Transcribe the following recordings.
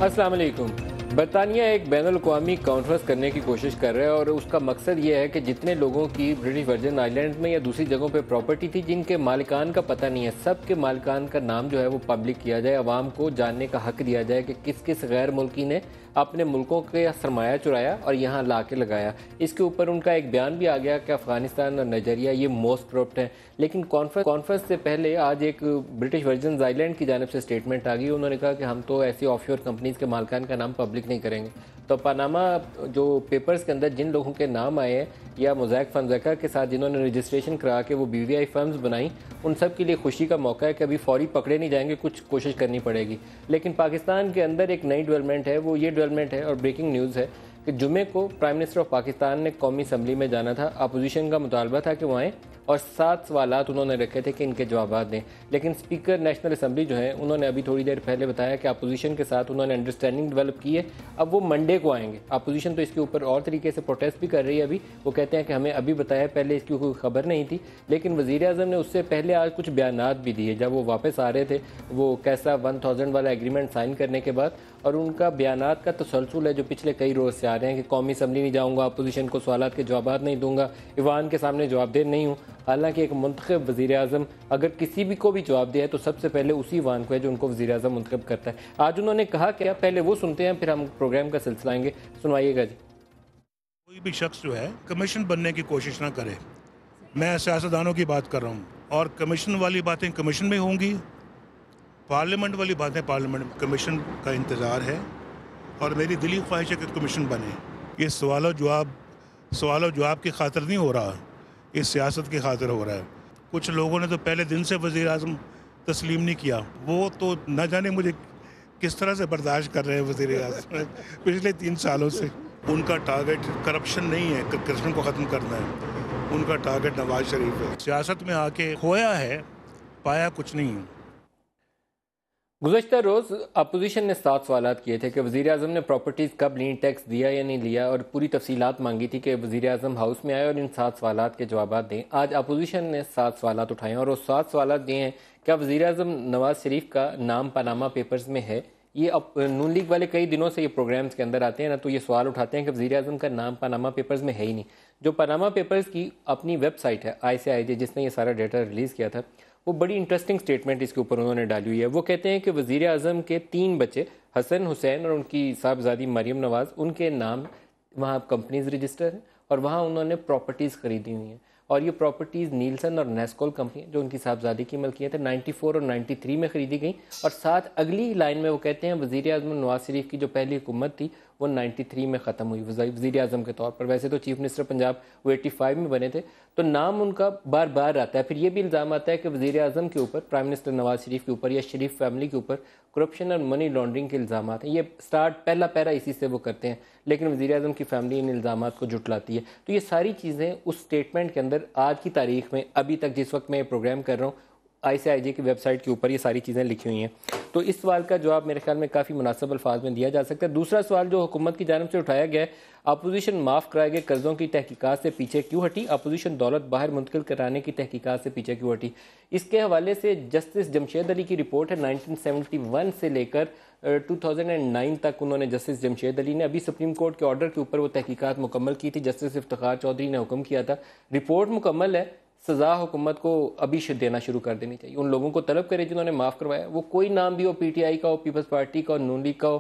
अस्सलाम वालेकुम। बरतानिया एक बैनुल-अक़वामी कॉन्फ्रेंस करने की कोशिश कर रहा है और उसका मकसद ये है कि जितने लोगों की ब्रिटिश वर्जिन आइलैंड में या दूसरी जगहों पे प्रॉपर्टी थी जिनके मालिकान का पता नहीं है, सब के मालिकान का नाम जो है वो पब्लिक किया जाए, अवाम को जानने का हक दिया जाए कि किस किस गैर मुल्की ने अपने मुल्कों के सरमाया चुराया और यहाँ ला के लगाया। इसके ऊपर उनका एक बयान भी आ गया कि अफगानिस्तान और नाइजीरिया ये मोस्ट करप्ट हैं। लेकिन कॉन्फ्रेंस से पहले आज एक ब्रिटिश वर्जिन आइलैंड की जानिब से स्टेटमेंट आ गई। उन्होंने कहा कि हम तो ऐसी ऑफशोर कंपनीज के मालिकान का नाम पब्लिक नहीं करेंगे। तो पनामा जो पेपर्स के अंदर जिन लोगों के नाम आए हैं या मोज़ैक फंसेका के साथ जिन्होंने रजिस्ट्रेशन करा के वो BVI फर्म्स बनाई, उन सब के लिए खुशी का मौका है कि अभी फौरी पकड़े नहीं जाएंगे, कुछ कोशिश करनी पड़ेगी। लेकिन पाकिस्तान के अंदर एक नई डेवलपमेंट है, वो ये डेवलपमेंट है और ब्रेकिंग न्यूज़ है कि जुमे को प्राइम मिनिस्टर ऑफ पाकिस्तान ने कौमी असम्बली में जाना था। अपोजिशन का मुतालबा था कि वो आएँ और 7 सवालात उन्होंने रखे थे कि इनके जवाब दें। लेकिन स्पीकर नेशनल असम्बली जो है उन्होंने अभी थोड़ी देर पहले बताया कि अपोजिशन के साथ उन्होंने अंडरस्टैंडिंग डेवलप की है, अब वो मंडे को आएंगे। अपोजिशन तो इसके ऊपर और तरीके से प्रोटेस्ट भी कर रही है। अभी वो कहते हैं कि हमें अभी बताया, पहले इसकी कोई खबर नहीं थी। लेकिन वज़ीर आज़म ने उससे पहले आज कुछ बयानात भी दिए जब वो वापस आ रहे थे, वो कैसा 1000 वाला एग्रीमेंट साइन करने के बाद। और उनका बयानात का तसलसल है जो पिछले कई रोज़ से आ रहे हैं कि कौमी असम्बली नहीं जाऊँगा, अपोजिशन को सवालात के जवाब नहीं दूंगा, ईवान के सामने जवाबदेह नहीं हूँ। हालांकि एक मुंतखब वज़ीर आज़म अगर किसी भी को भी जवाब दिया है तो सबसे पहले उसी ईवान को है जो उनको वज़ीर आज़म मुंतखब करता है। आज उन्होंने कहा क्या, पहले वो सुनते हैं फिर हम प्रोग्राम का सिलसिला आएंगे। सुनवाइएगा जी। कोई भी शख्स जो है कमीशन बनने की कोशिश ना करे। मैं सियासतदानों की बात कर रहा हूँ और कमीशन वाली बातें कमीशन में होंगी, पार्लियामेंट वाली बातें पार्लियामेंट कमीशन का इंतज़ार है और मेरी दिली ख्वाहिश है कि कमीशन बने। ये सवाल जवाब की खातिर नहीं हो रहा, इस सियासत की खातिर हो रहा है। कुछ लोगों ने तो पहले दिन से वज़ीर आज़म तस्लीम नहीं किया, वो तो न जाने मुझे किस तरह से बर्दाश्त कर रहे हैं वज़ीर आज़म पिछले 3 सालों से। उनका टारगेट करप्शन नहीं है, करप्शन को ख़त्म करना है, उनका टारगेट नवाज शरीफ है। सियासत में आके खोया है, पाया कुछ नहीं। गुज़श्ता रोज़ अपोजिशन ने 7 सवालात किए थे कि वज़ीर आज़म ने प्रॉपर्टीज़ कब ली, टैक्स दिया या नहीं लिया, और पूरी तफसीलात मांगी थी कि वज़ीर आज़म हाउस में आए और इन 7 सवालात के जवाब दें। आज अपोजिशन ने 7 सवालात उठाए और वो 7 सवालात ये हैं, क्या वज़ीर आज़म नवाज शरीफ का नाम पनामा पेपर्स में है? ये अब नून लीग वाले कई दिनों से ये प्रोग्राम्स के अंदर आते हैं ना, तो ये सवाल उठाते हैं कि वज़ीर आज़म का नाम पनामा पेपर्स में है ही नहीं। जो पनामा पेपर्स की अपनी वेबसाइट है ICIJ, जिसने ये सारा डेटा रिलीज़ किया था, वो बड़ी इंटरेस्टिंग स्टेटमेंट इसके ऊपर उन्होंने डाली हुई है। वो कहते हैं कि वज़ीर आज़म के 3 बच्चे हसन हुसैन और उनकी साहबजादी मरियम नवाज़, उनके नाम वहाँ कंपनीज रजिस्टर हैं और वहाँ उन्होंने प्रॉपर्टीज़ ख़रीदी हुई हैं। और ये प्रॉपर्टीज़ नीलसन और नेस्कोल कंपनी जो उनकी साहबजादी की मलकियत है 94 और 93 में ख़रीदी गई। और साथ अगली लाइन में वो कहते हैं वज़ीर आज़म नवाज शरीफ की जो पहली हुकूमत थी वो 93 में ख़त्म हुई वज़ीर आज़म के तौर पर। वैसे तो चीफ मिनिस्टर पंजाब वो 85 में बने थे। तो नाम उनका बार बार आता है। फिर ये भी इल्ज़ाम आता है कि वज़ीर आज़म के ऊपर, प्राइम मिनिस्टर नवाज शरीफ के ऊपर या शरीफ फैमिली के ऊपर करप्शन और मनी लॉन्ड्रिंग के इल्ज़ाम हैं। ये स्टार्ट पहला पैरा इसी से वो करते हैं, लेकिन वज़ीर आज़म की फैमिली इन इल्ज़ाम को जुटलाती है। तो ये सारी चीज़ें उस स्टेटमेंट के अंदर आज की तारीख में, अभी तक जिस वक्त मैं ये प्रोग्राम कर रहा हूँ, ICIJ की वेबसाइट के ऊपर ये सारी चीज़ें लिखी हुई हैं। तो इस सवाल का जवाब मेरे ख्याल में काफ़ी मुनासिब अल्फाज में दिया जा सकता है। दूसरा सवाल जो हुकूमत की जानिब से उठाया गया है, अपोजिशन माफ़ कराए गए कर्ज़ों की तहकीकात से पीछे क्यों हटी, अपोजिशन दौलत बाहर मुंतकिल कराने की तहकीकात से पीछे क्यों हटी। इसके हवाले से जस्टिस जमशेद अली की रिपोर्ट है। 1971 से लेकर 2009 तक उन्होंने जस्टिस जमशेद अली ने अभी सुप्रीम कोर्ट के ऑर्डर के ऊपर वो तहकीकात मुकम्मल की थी। जस्टिस इफ्तिखार चौधरी ने हुक्म किया था, रिपोर्ट मुकम्मल है, सज़ा हुकूमत को अभी देना शुरू कर देनी चाहिए। उन लोगों को तलब करे जिन्होंने माफ़ करवाया, वो कोई नाम भी हो, PTI का हो, पीपल्स पार्टी का हो, नून लीग का हो,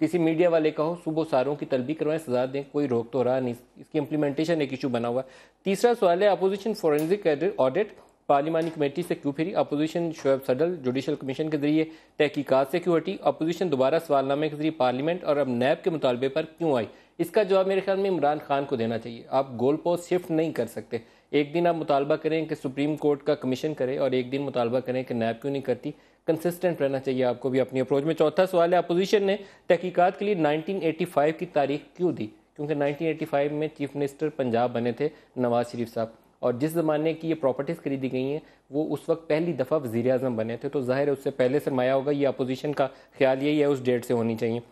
किसी मीडिया वाले का हो, सुबह सारों की तलबी करवाएं, सजा दें, कोई रोक तो रहा नहीं। इसकी इम्प्लीमेंटेशन एक इशू बना हुआ है। तीसरा सवाल है अपोजिशन फोरेंसिक ऑडिट पार्लिमानी कमेटी से क्यों free, opposition Shoaib सडल judicial commission के जरिए तहकीकात से क्यों हटी, अपोजिशन दोबारा सवालनामे के जरिए पार्लियामेंट और अब नैब के मुतालबे पर क्यों आई। इसका जवाब मेरे ख्याल में इमरान खान को देना चाहिए। आप गोल पोस्ट शिफ्ट नहीं कर सकते। एक दिन आप मुतालबा करें कि सुप्रीम कोर्ट का कमीशन करे और एक दिन मुतालबा करें कि नैब क्यों नहीं करती। कंसिस्टेंट रहना चाहिए आपको भी अपनी अप्रोच में। चौथा सवाल है अपोजिशन ने तहकीकात के लिए 1985 की तारीख क्यों दी, क्योंकि 1985 में चीफ मिनिस्टर पंजाब बने थे नवाज शरीफ साहब, और जिस ज़माने की ये प्रॉपर्टीज़ खरीदी गई हैं वो उस वक्त पहली दफ़ा वज़ीर आज़म बने थे, तो ज़ाहिर है उससे पहले सरमाया होगा। ये अपोजिशन का ख्याल यही है, उस डेट से होनी चाहिए।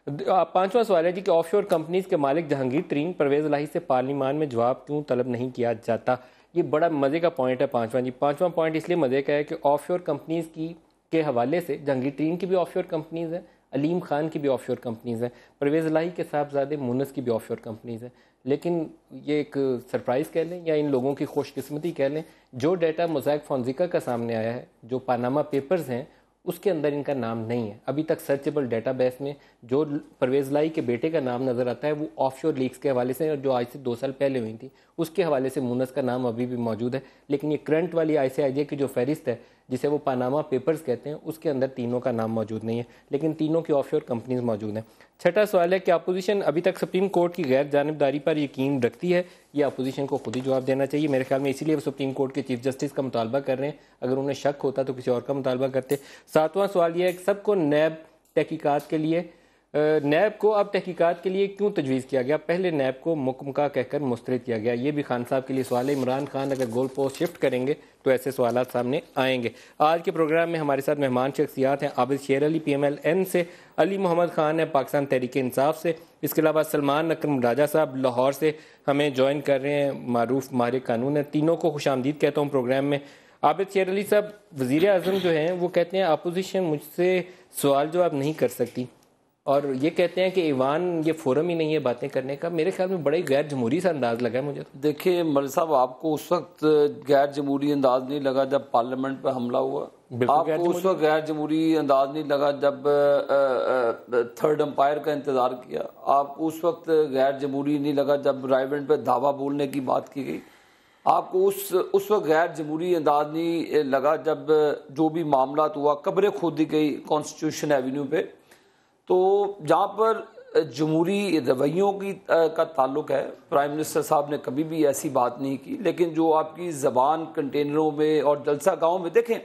पांचवा सवाल है जी कि ऑफशोर कंपनीज के मालिक जहांगीर तरीन परवेज़ इलाही से पार्लियामान में जवाब क्यों तलब नहीं किया जाता। ये बड़ा मज़े का पॉइंट है पांचवा जी। पांचवा पॉइंट इसलिए मज़े का है कि ऑफशोर कंपनीज की के हवाले से जहांगीर तरीन की भी ऑफशोर कंपनीज हैं, अलीम खान की भी ऑफशोर कंपनीज़ हैं, परवेज़ इलाही के साहबजादे मुनस की भी ऑफशोर कंपनीज़ हैं। लेकिन ये एक सरप्राइज़ कह लें या इन लोगों की खुशकिस्मती कह लें, जो डाटा मोज़ैक फोंसेका का सामने आया है, जो पानामा पेपर्स हैं, उसके अंदर इनका नाम नहीं है। अभी तक सर्चेबल डेटाबेस में जो परवेज़ इलाही के बेटे का नाम नज़र आता है वो ऑफशोर लीक्स के हवाले से, और जो आज से 2 साल पहले हुई थी उसके हवाले से मुनस का नाम अभी भी मौजूद है। लेकिन ये करंट वाली ICIJ की जो फहरिस्त है, जिसे वो पानामा पेपर्स कहते हैं, उसके अंदर तीनों का नाम मौजूद नहीं है, लेकिन तीनों की ऑफशोर कंपनीज मौजूद हैं। छठा सवाल है कि अपोजिशन अभी तक सुप्रीम कोर्ट की गैर जानिबदारी पर यकीन रखती है, या अपोजिशन को खुद ही जवाब देना चाहिए। मेरे ख्याल में इसीलिए वो सुप्रीम कोर्ट के चीफ जस्टिस का मुतालबा कर रहे हैं, अगर उन्हें शक होता तो किसी और का मुतालबा करते। सातवां सवाल यह है कि सबको नैब तहकीकात के लिए नैब को अब तहकीकात के लिए क्यों तजवीज़ किया गया? पहले नैब को मुकमका कहकर मुस्तरद किया गया। ये भी खान साहब के लिए सवाल है। इमरान खान अगर गोल पोस्ट शिफ्ट करेंगे तो ऐसे सवाल सामने आएंगे। आज के प्रोग्राम में हमारे साथ मेहमान शख्सियात हैं। आबिद शेर अली PMLN से, अली मोहम्मद खान है पाकिस्तान तहरीक इंसाफ से, इसके अलावा सलमान अकरम राजा साहब लाहौर से हमें ज्वाइन कर रहे हैं, मारूफ माहिर कानून है। तीनों को खुशामदीद कहता हूँ प्रोग्राम में। आबिद शेर अली साहब, वज़ीर आज़म जो हैं वो कहते हैं अपोजिशन मुझसे सवाल जवाब नहीं कर सकती, और ये कहते हैं कि ईवान ये फोरम ही नहीं है बातें करने का। मेरे ख्याल में बड़ा ही गैर जमहूरी सा अंदाज लगा है मुझे। देखिए मलिक साहब, आपको उस वक्त गैर जमहूरी अंदाज नहीं लगा जब पार्लियामेंट पर हमला हुआ? आपको उस वक्त गैर जमहूरी अंदाज नहीं लगा जब थर्ड एम्पायर का इंतजार किया? आपको उस वक्त गैर जमहूरी नहीं लगा जब राइवेंट पर धावा बोलने की बात की गई? आपको उस वक्त गैर जमहूरी अंदाज नहीं लगा जब जो भी मामला हुआ, कब्रें खोदी गई कॉन्स्टिट्यूशन एवेन्यू पे? तो जहाँ पर जमहूरी रवैयों की का ताल्लुक है, प्राइम मिनिस्टर साहब ने कभी भी ऐसी बात नहीं की। लेकिन जो आपकी जबान कंटेनरों में और जलसा गांव में देखें,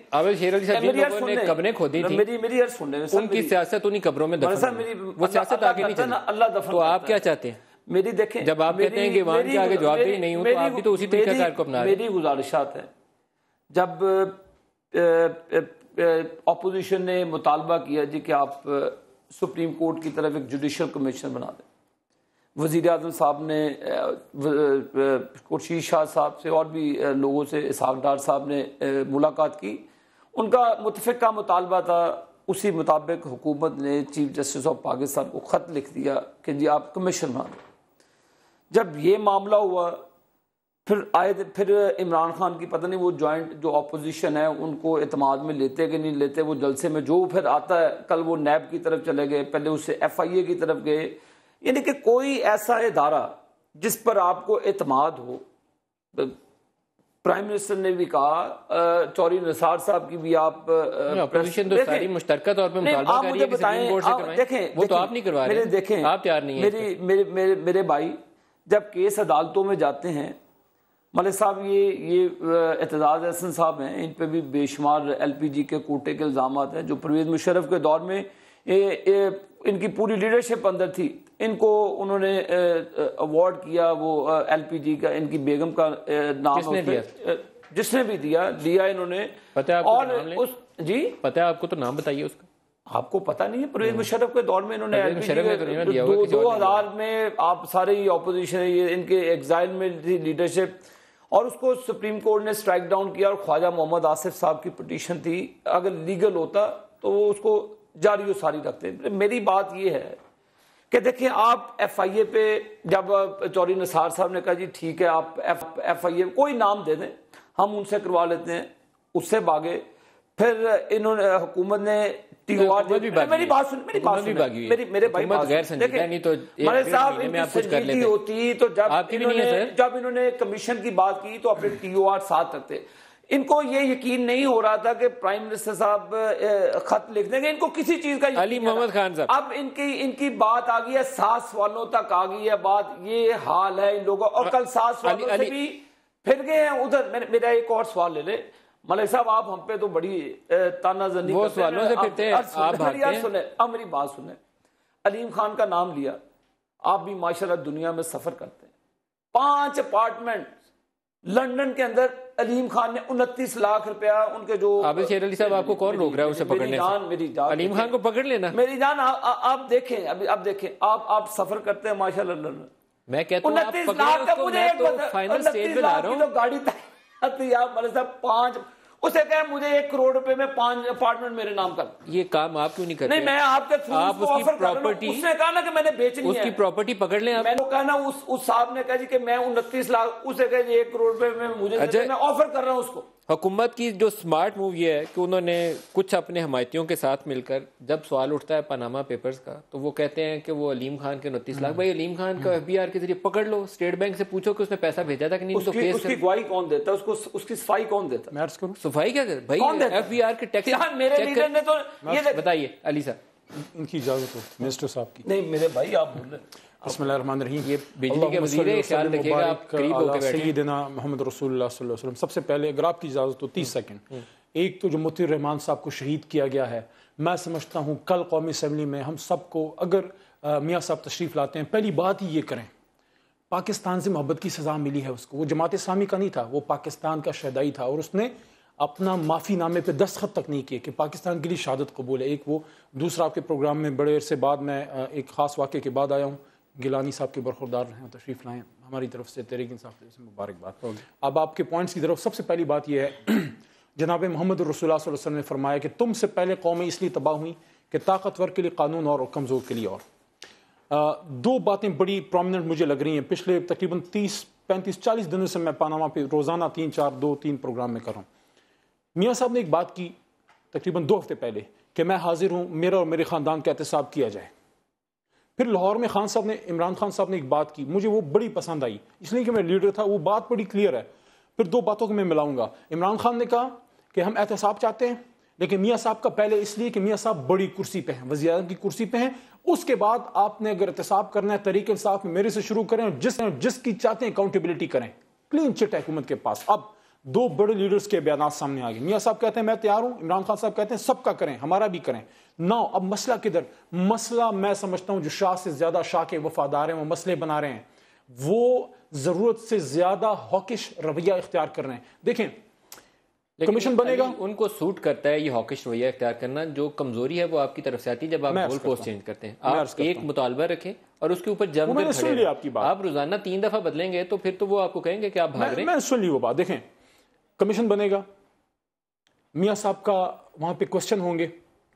कब्रें खोदी थी, मेरी अर्ज सुनने में उनकी सियासत उन्हीं कब्रों में दफन, वो सियासत आगे नहीं चली। अल्लाह दफन। तो आप क्या चाहते हैं? मेरी देखें, जब आप कहते हैं कि ईवान के आगे जवाबदेही नहीं हो, तो आप भी तो उसी तरीके को अपना रहे हैं। मेरी गुजारिशात है, जब ऑपोजिशन ने मुतालबा किया जी कि आप सुप्रीम कोर्ट की तरफ एक जुडिशल कमीशन बना दें, वज़ीर आज़म साहब ने खुर्शीद शाह साहब से और भी लोगों से, इसहाक डार साहब ने मुलाकात की। उनका मुतफ़िका मुतालबा था, उसी मुताबिक हुकूमत ने चीफ जस्टिस ऑफ पाकिस्तान को ख़त लिख दिया कि जी आप कमीशन बना दें। जब ये मामला हुआ, फिर इमरान खान की पता नहीं वो जॉइंट जो अपोजिशन है उनको एतमाद में लेते कि नहीं लेते, वो जलसे में जो फिर आता है, कल वो नैब की तरफ चले गए, पहले उससे FIA की तरफ गए। यानी कि कोई ऐसा इदारा जिस पर आपको एतमाद हो। प्राइम मिनिस्टर ने भी कहा, चौधरी निसार साहब की भी आप अपोजिशन तो सारी मुश्तरका तौर पे मुतालबा कर रही है कि सुप्रीम कोर्ट से करवाएं। देखें, वो तो आप नहीं करवा रहे, देखें आप तैयार नहीं है। मेरे भाई जब केस अदालतों में जाते हैं, मलिक साहब ये एतजाज एहसन साहब हैं, इन पे भी बेशुमार LPG के कोटे के इल्ज़ाम हैं जो परवेज़ मुशर्रफ के दौर में इनकी पूरी लीडरशिप अंदर थी। इनको उन्होंने अवार्ड किया, वो LPG का, इनकी बेगम का नाम जिसने भी दिया इन्होंने। पता है आपको? और जी पता है आपको? तो नाम बताइए उसका। आपको पता नहीं है? परवेज़ मुशर्रफ के दौर में इन्होंने 2000 में आप सारे ही ऑपोजिशन, ये इनके एग्जाइल में थी लीडरशिप, और उसको सुप्रीम कोर्ट ने स्ट्राइक डाउन किया। और ख्वाजा मोहम्मद आसिफ साहब की पिटीशन थी, अगर लीगल होता तो वो उसको जारी सारी रखते। मेरी बात ये है कि देखिए, आप FIA पे जब चौधरी निसार साहब ने कहा जी ठीक है आप FIA कोई नाम दे दें, हम उनसे करवा लेते हैं, उससे भागे। फिर इन्होंने हुकूमत ने मेरी बात सुन, मेरे भाई होती तो जब इन्होंने कमीशन की बात की तो अपने TOR साथ रखते। इनको ये यकीन नहीं हो रहा था कि प्राइम मिनिस्टर साहब खत लिख देंगे, इनको किसी चीज का अली मोहम्मद खान साहब। अब इनकी बात आ गई है 7 सवालों तक आ गई है बात, ये हाल है इन लोगों। और कल 7 सवालों से भी फिर गए हैं उधर। मेरा एक और सवाल ले ले मलिक साहब, आप हम पे तो बड़ी तानाजनी वो सवालों से फिरते हैं, आप सुने। अब मेरी बात सुने, अलीम खान का नाम लिया, आप भी माशाल्लाह दुनिया में सफर करते हैं। 5 अपार्टमेंट लंदन के अंदर अलीम खान ने 29 लाख रुपया उनके जो। आबिद शेर अली साहब, आपको कौन रोक रहा है उसे पकड़ने से? मेरी जान, अलीम खान को पकड़ लेना। मेरी जान, आप देखें, अब देखें, आप सफर करते हैं माशाल्लाह लंदन। मैं कहता हूं आप 29 लाख का मुझे फाइनल स्टेज पे ला रहा हूं। गाड़ी यार मलिक साहब, उसे कहे मुझे 1 करोड़ रुपए में 5 अपार्टमेंट मेरे नाम कर। ये काम आप क्यों नहीं करते? नहीं, मैं आपके थ्रू आप उसकी ऑफर कर रहा हूं। प्रॉपर्टी, उसने कहा ना कि मैंने बेचनी है, उसकी प्रॉपर्टी पकड़ लें आप। मैंने कहा ना, उस साहब ने कहा जी कि मैं 29 लाख, उसे कहे जी 1 करोड़ रुपए में मुझे, मैं ऑफर कर रहा हूं उसको। हुकूमत की जो स्मार्ट मूव ये है कि उन्होंने कुछ अपने हमायतियों के साथ मिलकर, जब सवाल उठता है पनामा पेपर्स का, तो वो कहते हैं कि वो अलीम खान के 29 लाख, भाई अलीम खान का FBI के जरिए पकड़ लो, स्टेट बैंक से पूछो कि उसने पैसा भेजा था कि नहीं। तो केस उसकी गवाही कौन देता है? उसको उसकी सफाई कौन देता है? सफाई क्या कर भाई, FBI के टैक्स। यार मेरे लीडर ने तो ये बताइए अली साहब, इनकी इजाजत हो मिनिस्टर साहब की। नहीं मेरे भाई, आप बोल रहे। बिस्मिल्लाहिर्रहमानिर्रहीम। ये बिजली के वजीर है, ख्याल रखिएगा आप करीब होकर बैठे। सय्यदना मोहम्मद रसूलुल्लाह सल्लल्लाहु अलैहि वसल्लम। सबसे पहले अगर आपकी इजाजत हो 30 सेकंड, एक तो जो मुतीर रहमान साहब को शहीद किया गया है, मैं समझता हूँ कल कौमी असम्बली में हम सबको, अगर मियाँ साहब तशरीफ लाते हैं, पहली बात ही ये करें, पाकिस्तान से मोहब्बत की सजा मिली है उसको। वो जमात इस्लामी का नहीं था, वो पाकिस्तान का शहदाई था, और उसने अपना माफ़ी नामे पे दस्तखत तक नहीं किए कि पाकिस्तान के लिए शहादत कबूल है। एक वो, दूसरा आपके प्रोग्राम में बड़े अरसे बाद मैं एक ख़ास वाक़े के बाद आया हूँ, गिलानी साहब के बरखुरदार हैं, तशरीफ़ लाएँ, हमारी तरफ से तहरीक इंसाफ से मुबारकबाद। अब आपके पॉइंट्स की तरफ सबसे पहली बात यह है, जनाब मोहम्मद रसूलुल्लाह सल्लल्लाहु अलैहि वसल्लम ने फरमाया कि तुमसे पहले कौमें इसलिए तबाह हुई कि ताकतवर के लिए कानून और कमज़ोर के लिए और। दो बातें बड़ी प्रोमिनेंट मुझे लग रही हैं। पिछले तकरीबन 30, 35, 40 दिनों से मैं पानामा पे रोज़ाना 2-3 प्रोग्राम में कर रहा हूँ। मियाँ साहब ने एक बात की तकरीबन 2 हफ्ते पहले कि मैं हाजिर हूँ, मेरा और मेरे ख़ानदान का एहतसाब किया जाए। फिर लाहौर में खान साहब ने, इमरान खान साहब ने एक बात की, मुझे वो बड़ी पसंद आई, इसलिए कि मैं लीडर था, वो बात बड़ी क्लियर है। फिर 2 बातों को मैं मिलाऊंगा। इमरान खान ने कहा कि हम एहतसाब चाहते हैं, लेकिन मियाँ साहब का पहले इसलिए कि मियाँ साहब बड़ी कुर्सी पे हैं, वज़ीर आज़म की कुर्सी पे हैं। उसके बाद आपने अगर एहतसाब करना है, तरीके इंसाफ में मेरे से शुरू करें, और जिसकी चाहते हैं अकाउंटेबिलिटी करें। क्लीन चिट है हुकूमत के पास। अब 2 बड़े लीडर्स के बयान सामने आ गए। मियाँ साहब कहते हैं मैं तैयार हूं, इमरान खान साहब कहते हैं सबका करें, हमारा भी करें। नौ, अब मसला किधर? मसला मैं समझता हूं जो शाह से ज्यादा शाह के वफादार हैं वो मसले बना रहे हैं, वो जरूरत से ज्यादा हॉकिश रवैया इख्तियार कर रहे हैं। देखें, कमीशन बनेगा, उनको सूट करता है ये हॉकिश रवैया इख्तियार करना। जो कमजोरी है वो आपकी तरफ से आती है जब आप गोल पोस्ट चेंज करते हैं। आप एक मुतालबा रखें और उसके ऊपर जम कर खड़े। आपकी बात आप रोजाना 3 दफा बदलेंगे तो फिर तो वो आपको कहेंगे कि आप भाग रहे हैं। मैं सुन ली वो बात। देखें, कमीशन बनेगा, मियाँ साहब का वहां पे क्वेश्चन होंगे,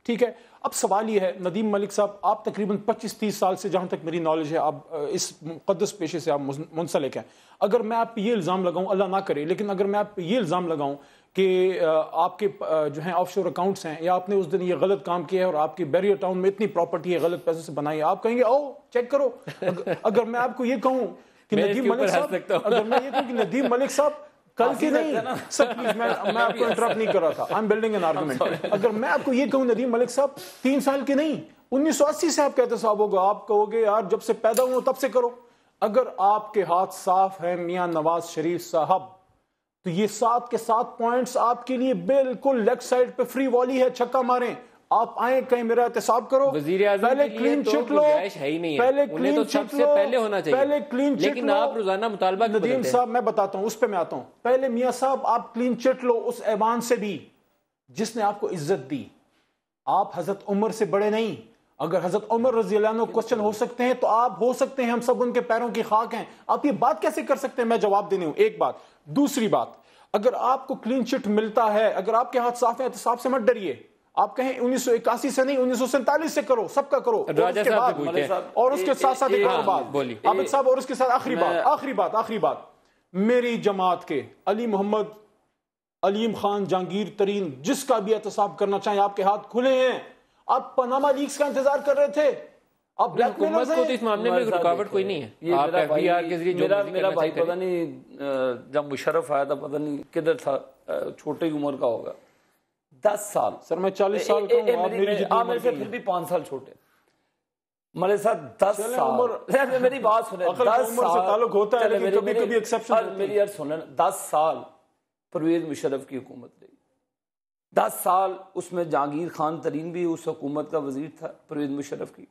ठीक है। अब सवाल ये है, नदीम मलिक साहब, आप तकरीबन 25-30 साल से, जहां तक मेरी नॉलेज है, आप इस मुक़द्दस पेशे से आप मुंसलिक हैं। अगर मैं आप पे ये इल्ज़ाम लगाऊं, अल्लाह ना करे, लेकिन अगर मैं आप पे ये इल्ज़ाम लगाऊं कि आपके जो हैं ऑफशोर अकाउंट्स हैं, या आपने उस दिन ये गलत काम किया है और आपकी बैरियर टाउन में इतनी प्रॉपर्टी है गलत पैसे से बनाई है, आप कहेंगे आओ चेक करो। अगर मैं आपको ये कहूं कि नदीम मलिक साहब, अगर मैं ये कहूं कि नदीम मलिक साहब कल की नहीं, सर प्लीज, मैं आपको इंटरप्ट नहीं कर रहा था, I am building an argument. अगर मैं आपको ये कहूं नदीम मलिक साहब 3 साल के नहीं, 1980 से आप कहते साहब होगा, आप कहोगे यार जब से पैदा हुआ तब से करो। अगर आपके हाथ साफ है मियां नवाज शरीफ साहब, तो ये 7 के 7 पॉइंट्स आपके लिए बिल्कुल लेग साइड पे फ्री वॉली है, छक्का मारें, आप आए कहीं मेरा एहतसाब करो। वजीर आज़म पहले क्लीन चिट लो, है ही नहीं है, पहले क्लीन तो चिट लो, पहले होना चाहिए, पहले क्लीन चिट लेकिन लो। आप रोजाना मुतालबा क्यों नदीम बदलते हैं? साहब मैं बताता हूं, उस पे मैं आता हूं। पहले मियां साहब आप क्लीन चिट लो उस ऐवान से भी जिसने आपको इज्जत दी। आप हजरत उमर से बड़े नहीं। अगर हजरत उमर रज़ी अल्लाह अन्हु क्वेश्चन हो सकते हैं तो आप हो सकते हैं, हम सब उनके पैरों की खाक हैं। आप ये बात कैसे कर सकते हैं? मैं जवाब देने हूं। एक बात। दूसरी बात, अगर आपको क्लीन चिट मिलता है, अगर आपके हाथ साफ है तो साफ से मत डरिए। आप कहें 1981 से नहीं 1947 से करो, सबका करो। और उसके साथ साथ एक और बात आबिद साहब, और उसके साथ आखिरी बात, मेरी जमात के अली मोहम्मद, अलीम खान, जहांगीर तरीन, जिसका भी एहतसाब करना चाहें आपके हाथ खुले हैं। आप पनामा लीक्स का इंतजार कर रहे थे, अब ब्लैकमेलर्स हैं। तो इस मामले में रुकावट कोई नहीं है। आप एफबीआर के जरिए मेरा भाई पता नहीं जब मुशर्रफ आया था, पता नहीं किधर था, छोटी उम्र का होगा, 10 साल। सर मैं 40 साल का हूं, आप मेरी मेरे से फिर भी 5 साल छोटे। मेरे साथ 10 साल, मेरी बात सुने, 10 साल से ताल्लुक होता है, लेकिन कभी-कभी एक्सेप्शन होती है। मेरी यार सुने, 10 साल परवेज मुशर्रफ की हुकूमत रही, 10 साल उसमें जहांगीर खान तरीन भी उस हुकूमत का वजीर था, परवेज मुशर्रफ की।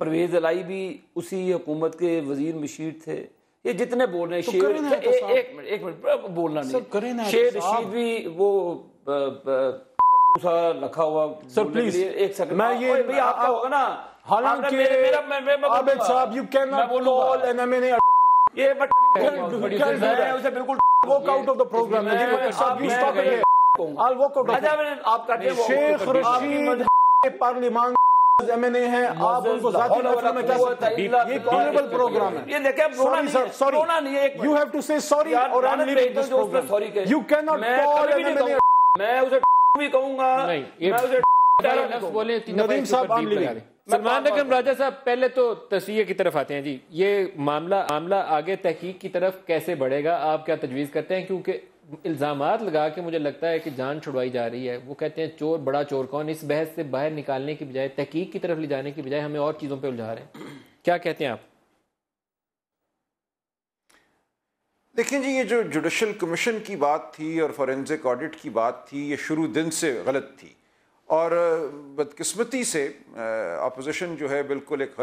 परवेज अलाई भी उसी हुकूमत के वजीर मशीर थे। ये जितने बोल रहे हैं, एक मिनट बोलना नहीं, शेर रशीद भी वो रखा हुआ। सर प्लीज एक सेकंड, मैं ये भैया आपका होगा ना, हालांकि आबिद साहब you can not call an MNA ये, बट उसे बिल्कुल walk out of the programme. I'll walk out of it. आप कहते हैं शेख रशीद पार्लियामान MNA है, आप उनको जाती नफरत में कह सकते हैं। ये ऑनरेबल प्रोग्राम है। ये देखें, sorry sir, sorry, you have to say sorry or I'm leaving this program. You cannot call an MNA। मैं उसे भी कहूंगा, मैं उसे नदीम साहब, I'm leaving। सलमान अकरम राजा साहब, पहले तो तस्वीर की तरफ आते हैं जी। ये मामला आगे तहकीक की तरफ कैसे बढ़ेगा, आप क्या तजवीज़ करते हैं? क्योंकि इल्ज़ामात लगा के मुझे लगता है कि जान छुड़वाई जा रही है। वो कहते हैं चोर बड़ा चोर कौन, इस बहस से बाहर निकालने की बजाय, तहकीक की तरफ ले जाने की बजाय हमें और चीज़ों पे उलझा रहे हैं। क्या कहते हैं आप? देखिए जी, ये जो जुडिशल कमीशन की बात थी और फॉरेंसिक ऑडिट की बात थी, ये शुरू दिन से गलत थी और बदकिस्मती से अपोजिशन जो है बिल्कुल एक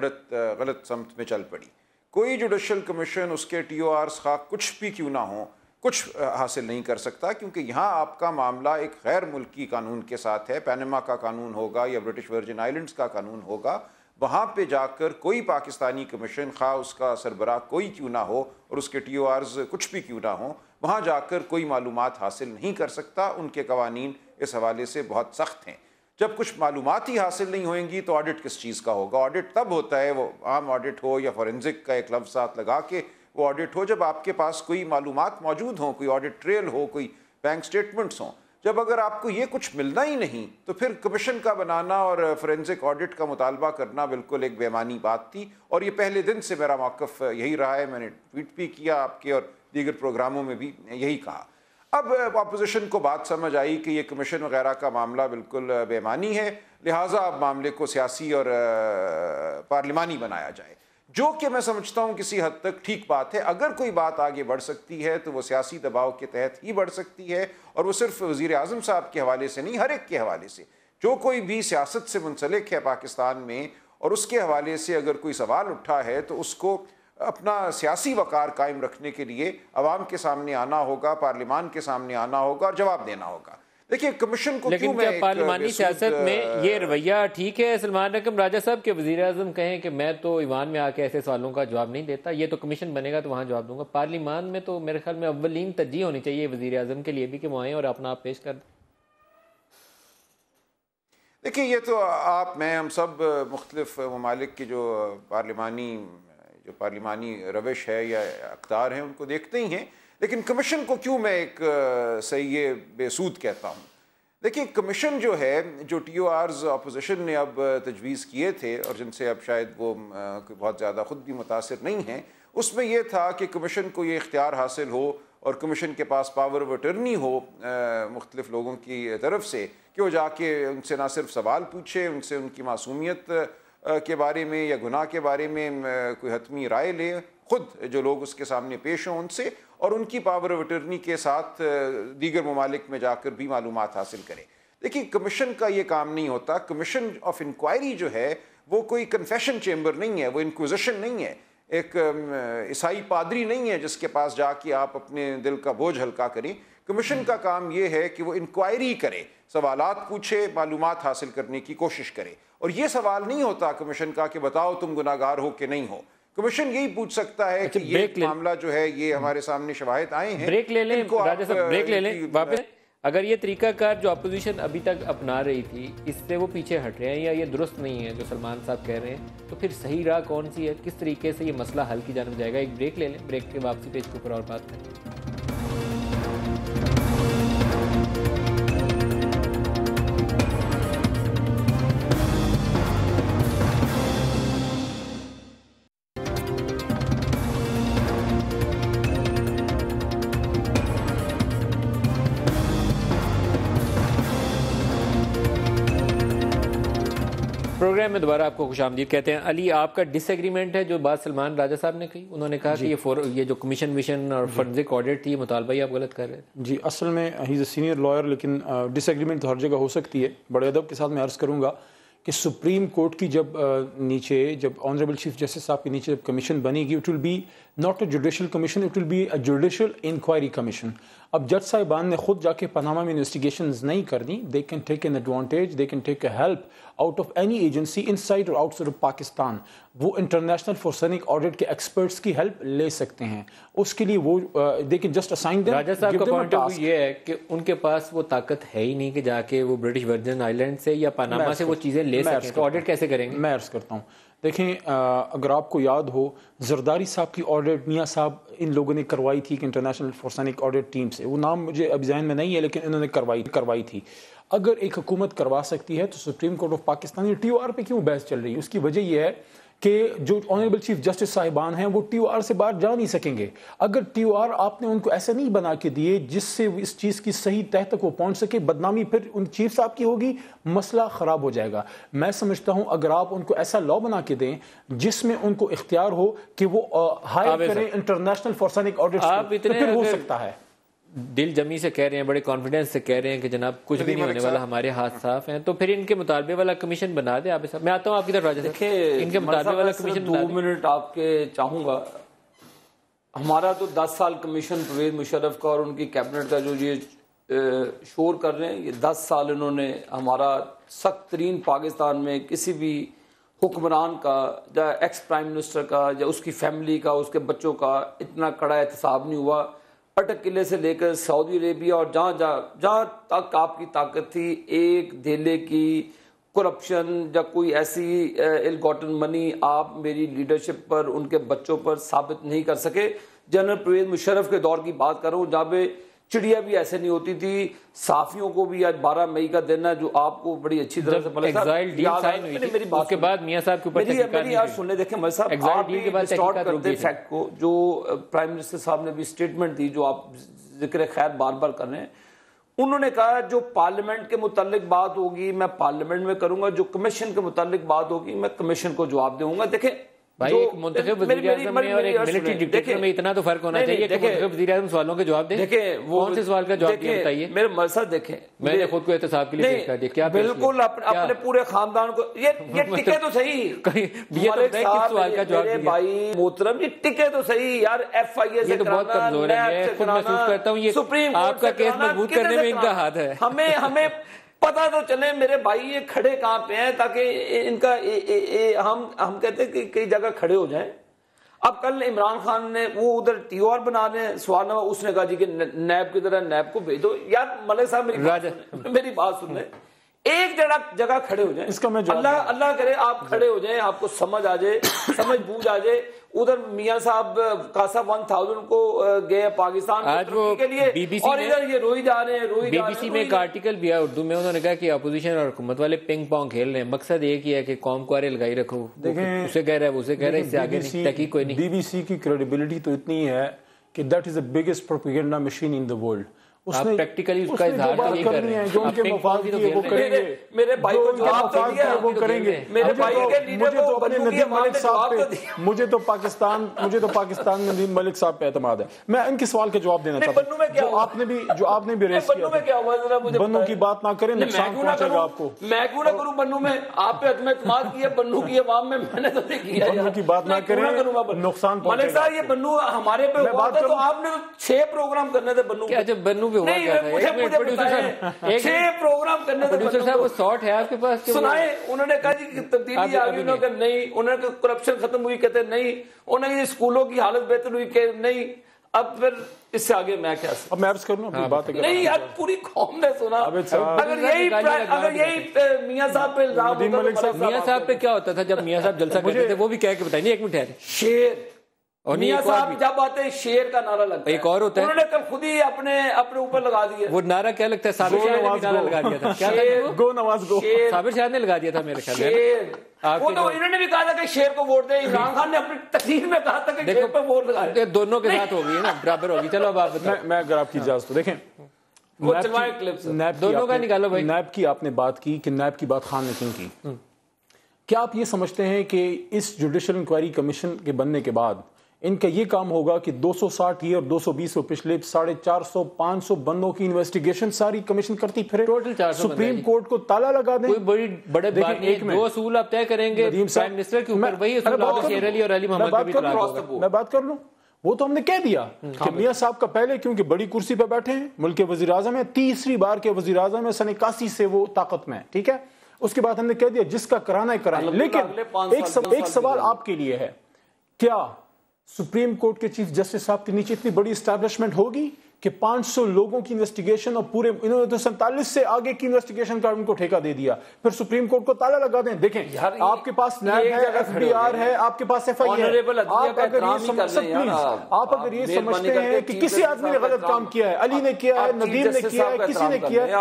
गलत समत में चल पड़ी। कोई जुडिशल कमीशन, उसके TORs खा कुछ भी क्यों ना हो, कुछ हासिल नहीं कर सकता, क्योंकि यहाँ आपका मामला एक गैर मुल्की कानून के साथ है। पैनामा का कानून होगा या ब्रिटिश वर्जिन आइलैंड्स का कानून होगा, वहाँ पे जाकर कोई पाकिस्तानी कमीशन, खा उसका सरबराह कोई क्यों ना हो और उसके TORs कुछ भी क्यों ना हो, वहाँ जाकर कोई मालूमात हासिल नहीं कर सकता। उनके कवानीन इस हवाले से बहुत सख्त हैं। जब कुछ मालूमात ही हासिल नहीं होंगी तो ऑडिट किस चीज़ का होगा? ऑडिट तब होता है, वो आम ऑडिट हो या फॉरेंसिक का एक लफ्ज़ साथ लगा के वो ऑडिट हो, जब आपके पास कोई मालूमात मौजूद हो, कोई ऑडिट ट्रेल हो, कोई बैंक स्टेटमेंट्स हों। जब अगर आपको ये कुछ मिलना ही नहीं तो फिर कमीशन का बनाना और फोरेंसिक ऑडिट का मुतालबा करना बिल्कुल एक बेमानी बात थी। और ये पहले दिन से मेरा मौक़िफ़ यही रहा है। मैंने ट्वीट भी किया आपके और दीगर प्रोग्रामों में भी यही कहा। अब अपोजिशन को बात समझ आई कि ये कमीशन वगैरह का मामला बिल्कुल बेमानी है, लिहाजा अब मामले को सियासी और पार्लिमानी बनाया जाए, जो कि मैं समझता हूँ किसी हद तक ठीक बात है। अगर कोई बात आगे बढ़ सकती है तो वो सियासी दबाव के तहत ही बढ़ सकती है, और वो सिर्फ वज़ीर आज़म साहब के हवाले से नहीं, हर एक के हवाले से। जो कोई भी सियासत से मुंसलिक है पाकिस्तान में और उसके हवाले से अगर कोई सवाल उठा है तो उसको अपना सियासी वक़ार कायम रखने के लिए अवाम के सामने आना होगा, पार्लियामान के सामने आना होगा और जवाब देना होगा। देखिए, कमीशन को लेकिन क्या पार्लिमानी सियासत में ये रवैया ठीक है सलमान अकरम राजा साहब के वज़ीर आज़म कहें कि मैं तो ईवान में आके ऐसे सवालों का जवाब नहीं देता, ये तो कमीशन बनेगा तो वहाँ जवाब दूंगा? पार्लियामान में तो मेरे ख्याल में अव्वलीन तरजीह होनी चाहिए वज़ीर आज़म के लिए भी कि वो आएँ और अपना आप पेश कर दें। देखिए, ये तो मैं हम सब मुख्तलिफ ममालिक की जो पार्लिमानी रविश है या अक़दार हैं उनको देखते ही हैं, लेकिन कमीशन को क्यों मैं एक सही बेसूद कहता हूँ। देखिए, कमीशन जो है, जो TORs अपोजिशन ने अब तजवीज़ किए थे और जिनसे अब शायद वो बहुत ज़्यादा ख़ुद भी मुतासिर नहीं हैं, उसमें यह था कि कमीशन को ये इख्तियार हासिल हो और कमीशन के पास पावर ऑफ अटर्नी हो मुख्तलिफ लोगों की तरफ से कि वो जाके उनसे ना सिर्फ सवाल पूछे, उनसे उनकी मासूमियत के बारे में या गुनाह के बारे में कोई हतमी राय ले, ख़ुद जो लोग उसके सामने पेश हों उनसे, और उनकी पावर ऑफ अटर्नी के साथ दीगर ममालिक में जाकर भी मालूमात हासिल करें। देखिए, कमीशन का ये काम नहीं होता। कमीशन ऑफ इंक्वायरी जो है वो कोई कन्फेशन चेम्बर नहीं है, वो इंक्विजिशन नहीं है, एक ईसाई पादरी नहीं है जिसके पास जाके आप अपने दिल का बोझ हल्का करें। कमीशन का काम ये है कि वो इंक्वायरी करे, सवालात पूछे, मालूमात हासिल करने की कोशिश करे। और ये सवाल नहीं होता कमीशन का कि बताओ तुम गुनाहगार हो कि नहीं हो। कमीशन यही पूछ सकता है कि ये मामला जो है ये हमारे सामने शवाहिद आए हैं। ब्रेक ले लें राजा साहब, ब्रेक ले लें वापस। अगर ये तरीकाकार जो अपोजिशन अभी तक अपना रही थी इससे वो पीछे हट रहे हैं या ये दुरुस्त नहीं है जो सलमान साहब कह रहे हैं, तो फिर सही राह कौन सी है? किस तरीके से ये मसला हल की जाने जाएगा? एक ब्रेक ले लें, ब्रेक के वापसी पेज के ऊपर और बात करें। प्रोग्राम में दोबारा आपको खुशामदीद कहते हैं। अली, आपका डिसएग्रीमेंट है जो बात सलमान राजा साहब ने कही? उन्होंने कहा कि ये जो कमीशन विशन और फोरेंसिक ऑडिट थी ये मुतालबा ही आप गलत कर रहे थे। जी, असल में he is a senior lawyer, लेकिन डिसएग्रीमेंट तो हर जगह हो सकती है। बड़े अदब के साथ मैं अर्ज़ करूँगा कि सुप्रीम कोर्ट की जब ऑनरेबल चीफ जस्टिस साहब के नीचे जब कमीशन बनेगी, it will be not a judicial commission, it will be a judicial inquiry commission. अब जज साहिबान ने खुद जाके पनामा में इन्वेस्टिगेशंस नहीं करनी, they can take an advantage, they can take a help out of any agency inside और आउटसाइड ऑफ पाकिस्तान, वो इंटरनेशनल फोरेंसिक ऑडिट के एक्सपर्ट्स की हेल्प ले सकते हैं। उसके लिए वो they can just assign them. राजा साहब का पॉइंट ऑफ व्यू ये है कि उनके पास वो ताकत है ही नहीं कि जाके वो ब्रिटिश वर्जिन आइलैंड से या पनामा से वो चीजें ले सकें, तो ऑडिट कैसे करेंगे? मैं अर्ज करता हूँ, देखें, अगर आपको याद हो जरदारी साहब की ऑडिट मियाँ साहब इन लोगों ने करवाई थी कि इंटरनेशनल फोरेंसिक ऑडिट टीम से, वो नाम मुझे अभी ज़हन में नहीं है, लेकिन इन्होंने करवाई थी। अगर एक हुकूमत करवा सकती है तो supreme court of Pakistan TOR पे क्यों बहस चल रही है? उसकी वजह यह है कि जो ऑनरेबल चीफ जस्टिस साहिबान हैं वो TOR से बाहर जा नहीं सकेंगे। अगर TOR आपने उनको ऐसे नहीं बना के दिए जिससे इस चीज़ की सही तह तक वो पहुंच सके, बदनामी फिर उन चीफ साहब की होगी, मसला ख़राब हो जाएगा। मैं समझता हूं अगर आप उनको ऐसा लॉ बना के दें जिसमें उनको इख्तियार हो कि वो हायर करें इंटरनेशनल फोरेंसिक ऑडिट, तो फिर हो सकता है। दिल जमी से कह रहे हैं, बड़े कॉन्फिडेंस से कह रहे हैं कि जनाब कुछ भी नहीं होने वाला, हमारे हाथ साफ हैं, तो फिर इनके मुतालबे वाला कमीशन बना दे। आप मैं आता हूँ आपकी तरफ राजा साहब, इनके मुतालबे वाला कमीशन 2 मिनट आपके चाहूंगा। हमारा तो 10 साल कमीशन परवेज मुशर्रफ का और उनकी कैबिनेट का जो ये शोर कर रहे हैं, ये 10 साल इन्होंने हमारा सख्त तरीन पाकिस्तान में किसी भी हुक्मरान का या एक्स प्राइम मिनिस्टर का या उसकी फैमिली का, उसके बच्चों का इतना कड़ा एहतसाब नहीं हुआ। अटक किले से लेकर सऊदी अरेबिया और जहाँ तक आपकी ताकत थी, एक धेले की करप्शन या कोई ऐसी इल गॉटन मनी आप मेरी लीडरशिप पर, उनके बच्चों पर साबित नहीं कर सके। जनरल परवेज मुशर्रफ के दौर की बात करूँ जहाँ पे चिड़िया भी ऐसे नहीं होती थी। साफियों को भी आज 12 मई का दिन है, जो आपको बड़ी अच्छी तरह से मेरी बात के बाद मियां साहब के ऊपर मेरी यार सुनने देखें मैं साहब, आप भी डिस्टॉर्ट करते फैक्ट को। जो प्राइम मिनिस्टर साहब ने भी स्टेटमेंट दी, जो आप जिक्र खैर बार बार कर रहे हैं, उन्होंने कहा जो पार्लियामेंट के मुतालिक बात होगी मैं पार्लियामेंट में करूंगा, जो कमीशन के मुतालिक बात होगी मैं कमीशन को जवाब दूंगा। देखें भाई, एक मुंतखब वज़ीर-ए-आज़म में और एक मिलिट्री डिक्टेटर में इतना तो फर्क होना चाहिए कि मुंतखब वज़ीर-ए-आज़म सवालों के जवाब दें। देखें वो कौन से सवाल का जवाब दिया बताइए। मेरे मकसद देखें, मैंने खुद को एहतसाब के लिए पेश कर दिया, क्या बिल्कुल अपने पूरे खानदान को ये टिके तो सही, किस सवाल का जवाब दिया भाई मोहतरम, ये टिके तो सही यार। FIA से तो बहुत कमजोर है, खुद महसूस करता हूँ ये सुप्रीम आपका केस मजबूत करने में इनका हाथ है। हमें पता तो चले मेरे भाई ये खड़े कहाँ पे हैं, ताकि इनका हम कहते हैं कि कई जगह खड़े हो जाएं। अब कल इमरान खान ने वो उधर TOR बना रहे सवाल, उसने कहा जी कि नैब की तरह नैब को भेज दो। यार मलिक साहब मेरी बात सुन ले, एक जगह खड़े हो जाए। इसका मैं अल्लाह करे आप खड़े हो जाए, आपको समझ आ जाए, समझ बूझ आ जाए। उधर मियां साहब कासा 1000 को गए पाकिस्तान आज वो के लिए, BBC और इधर ये रोई जा रहे हैं। BBC में एक आर्टिकल भी है उर्दू में, उन्होंने कहा कि अपोजिशन और हुकूमत वाले पिंग पोंग खेल रहे हैं, मकसद एक ही है कि कौम को आरे लगाई रखो। उसे कह रहा है, उसे कह रहा है, इससे आगे नहीं, तहकीक कोई नहीं। BBC की क्रेडिबिलिटी तो इतनी है कि that is the biggest propaganda machine in the world. आप प्रैक्टिकली उसका इजहार तो ये कर रहे हैं, जो उनके मफाद की है वो करेंगे, मेरे भाई को जवाब तो दिया, वो करेंगे। मेरे भाई के लीडर को अपने नदीम मलिक साहब पे, मुझे तो पाकिस्तान में नदीम मलिक साहब पे एतमाद है। मैं इनके सवाल के जवाब देना चाहता हूं, जो आपने भी रेस किया। बन्नू की बात ना करें, नुकसान पहुंचेगा आपको। मैं क्यों ना करूं बन्नू में, आप पे एतमाद किया बन्नू की आवाम में, मैंने तो नहीं किया। बन्नू की बात ना करें, नुकसान पहुंचेगा। मलिक साहब ये बन्नू हमारे पे हुआ था, तो आपने 6 प्रोग्राम करने थे बन्नू के। अच्छा, बन्नू पे हुआ क्या था? मुझे 6 प्रोग्राम करने थे। प्रोड्यूसर साहब वो शॉट है आपके पास? सुनाए, उन्होंने कहा जी तब्दीली आ गई, उन्होंने कहा नहीं, उन्होंने कहा करप्शन खत्म हुई, कहते नहीं, उन्होंने ये स्कूलों की हालत बेहतर हुई, के नहीं। अब फिर इससे आगे मैं क्या, अब मैं अर्ज कर लूं अपनी बात? नहीं यार, पूरी कौम ने सुना। अगर यही मियां साहब पे इल्जाम होता, मियां साहब पे क्या होता था जब मियां साहब जलसा करते थे? वो भी कह के बताइए, एक मिनट ठहरे। शेर और मियां साहब जब आते हैं शेर का नारा लगता है। एक और होता है, उन्होंने कल खुद ही अपने ऊपर लगा दिया। वो नारा क्या लगता है? साबिर शाह ने नारा लगा दिया था, क्या था? गो नवाज गो, साबिर शाह ने लगा दिया था मेरे ख्याल में। वो तो इन्होंने भी कहा था कि शेर को वोट दे। इमरान खान ने अपनी तकरीर में कहा था कि शेर पे वोट लगाए। दोनों के साथ हो गई है ना, बराबर होगी। चलो अब आप बताओ। मैं अगर आपकी इजाजत तो देखें, नैब दोनों का निकालो भाई। नैब की आपने बात की कि नैब की बात खान ने क्यों की? क्या आप ये समझते हैं कि इस जुडिशल इंक्वायरी कमीशन के बनने के बाद इनका ये काम होगा कि 260 और 220 पिछले 450 500 बंदों की इन्वेस्टिगेशन सारी कमीशन करती फिरे, टोटल 400 सुप्रीम कोर्ट को ताला लगा दें? कोई बड़ी बड़े बात नहीं, दो असूल आप तय करेंगे प्राइम मिनिस्टर के ऊपर, वही असूल शेर अली और अली मोहम्मद के भी तलाक होगा। मैं बात कर लूं, वो तो हमने कह दिया कि मियां साहब का पहले क्योंकि बड़ी कुर्सी पे बैठे हैं, मुल्क के वजीर आजम है, तीसरी बार के वजीर आजम है, सन 81 से वो ताकत में है, ठीक है। उसके बाद हमने कह दिया जिसका कराना है कराए। लेकिन एक सवाल आपके लिए है, क्या सुप्रीम कोर्ट के चीफ जस्टिस साहब के नीचे इतनी बड़ी एस्टैब्लिशमेंट होगी कि 500 लोगों की इन्वेस्टिगेशन और पूरे इन्होंने तो 47 से आगे की इन्वेस्टिगेशन का उनको ठेका दे दिया, फिर सुप्रीम कोर्ट को ताला लगा दें। देखें आपके पास नैब है, एफबीआर है, आपके पास एफआईए है। आप अगर ये समझते हैं कि किसी आदमी ने गलत काम किया है, अली ने किया है, नदीम ने किया है, किसी ने किया है,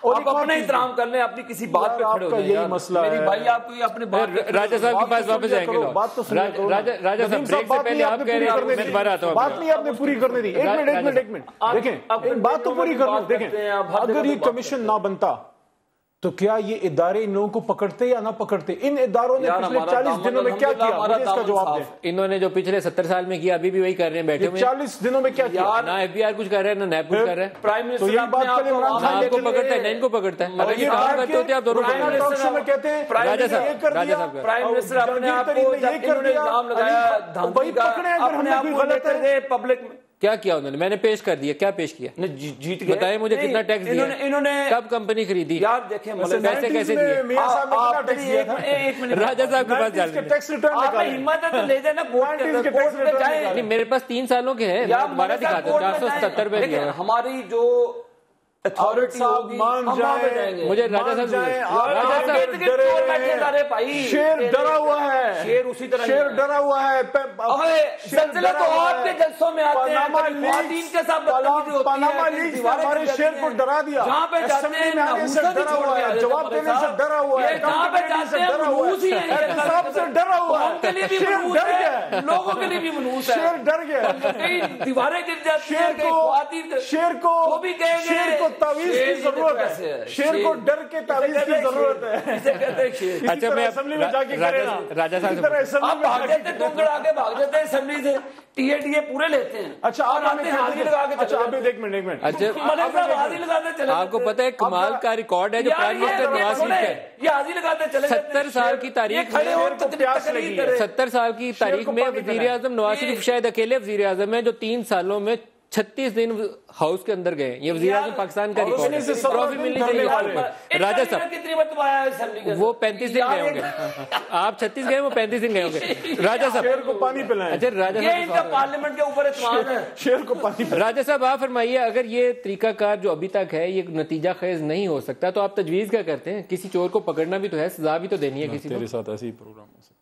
और अपने एहतराम कर लें, अपनी किसी बात पे खड़े हो जाएं। यही मसला है भाई आप अपने बात राजा साहब के पास वापस जाएंगे। बात तो सुनिए, राजा साहब ब्रेक से पहले आप कह रहे हैं मैं दोबारा आता हूं। बात नहीं आपने पूरी करने दी। एक मिनट देखें, बात तो पूरी करने देखें। अगर ये कमीशन ना बनता तो क्या ये इदारे इन लोगों को पकड़ते या ना पकड़ते? इन इदारों ने पिछले 40 दिनों में क्या किया, मुझे इसका जवाब दें। इन्होंने जो पिछले 70 साल में किया अभी भी वही कर रहे हैं, बैठे हुए 40 दिनों में क्या किया? ना एफबीआर कुछ कर रहा है ना नैब कुछ कर रहा है। प्राइम मिनिस्टर तो यही बात करें, इमरान खान आपको पकड़ता है ना इनको पकड़ता है। अगर ये काम करते होते आप दोनों कहते हैं राजा साहब प्राइम मिनिस्टर अपने आप को इन्होंने इल्जाम लगाया धांधली का, अपने आप को लेकर गए पब्लिक में। क्या किया उन्होंने? मैंने पेश कर दिया, क्या पेश किया? जीत गए। बताएं मुझे कितना टैक्स दिया इन्होंने कब कंपनी खरीदी? यार देखें पैसे कैसे दिए? राजा साहब के पास जाने टैक्स रिटर्न आपने हिम्मत है तो ले जाना कोर्ट पे जाए। नहीं मेरे पास 3 सालों के हैं, दोबारा दिखा दो। 477 रुपए दिए। हमारी जो अथॉरिटी होगी हम वहां पे जाएंगे। मुझे राजा साहब शेर डरा हुआ है, शेर उसी तरह शेर डरा हुआ है। सिलसिले तो आपके जलसों में आते हैं, ख्वातीन के साथ बदतमीजी होती है। पनामा लीक्स ने हमारे शेर को डरा दिया। जहां पे जाते हैं डरा हुआ है, जवाब देने से डरा हुआ है, जहां पे जाते हैं मनूस ही है, सबसे डरा हुआ है। उनके लिए भी मनूस है, लोगों के लिए भी मनूस है। शेर डर गया, कई दीवारें गिर जाती हैं, कई ख्वातीन शेर को वो भी कहेंगे शेर को तावीज की जरूरत है, शेर को डर के तावीज की जरूरत है। इसे कहते हैं शेर। अच्छा मैं असेंबली में जाके राजा साहब आप भाग जाते हैं, तुम आगे भाग जाते हैं असेंबली से, टीए पूरे लेते हैं। अच्छा आप आते हैं हाजिरी लगा के। अच्छा आप एक मिनट अच्छा हाजिरी लगाते चले। आपको पता है कमाल का रिकॉर्ड है जो प्राइम मिनिस्टर नवाज शरीफ है, ये हाजिरी लगाते चले। 70 साल की तारीख में 70 साल की तारीख में वजीर आजम नवाज शरीफ शायद अकेले वजीर आजम है जो 3 सालों में 36 दिन हाउस के अंदर गए। ये वजीर आजम पाकिस्तान का रिकॉर्ड है। ट्रॉफी मिलनी चाहिए आपको। राजा साहब कितनी मरतबा आया असेंबली के? वो 35 दिन गए होंगे, आप 36 गए, वो 35 दिन गए होंगे। राजा साहब शेर को पानी पिलाएं। अच्छा राजा ये इनका पार्लियामेंट के ऊपर इत्मीनान है, शेर को पानी पिलाएं। राजा साहब आप फरमाइए, अगर ये तरीकाकार जो अभी तक है ये नतीजा खेज नहीं हो सकता तो आप तजवीज़ क्या करते हैं? किसी चोर को पकड़ना भी तो है, सजा भी तो देनी है किसी को। तेरे साथ ऐसे ही प्रोग्राम हो सकता है।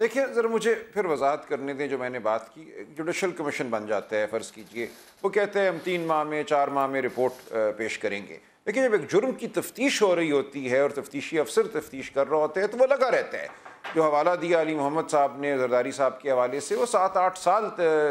देखिए ज़रा मुझे फिर वजाहत करने दें। जो मैंने बात की, जुडिशल कमीशन बन जाता है, फ़र्ज़ कीजिए वो कहते हैं हम 3 माह में 4 माह में रिपोर्ट पेश करेंगे। लेकिन जब एक जुर्म की तफ्तीश हो रही होती है और तफ्तीशी अफसर तफ्तीश कर रहा होता है तो वो लगा रहता है। जो हवाला दिया अली मोहम्मद साहब ने जरदारी साहब के हवाले से, वो 7-8 साल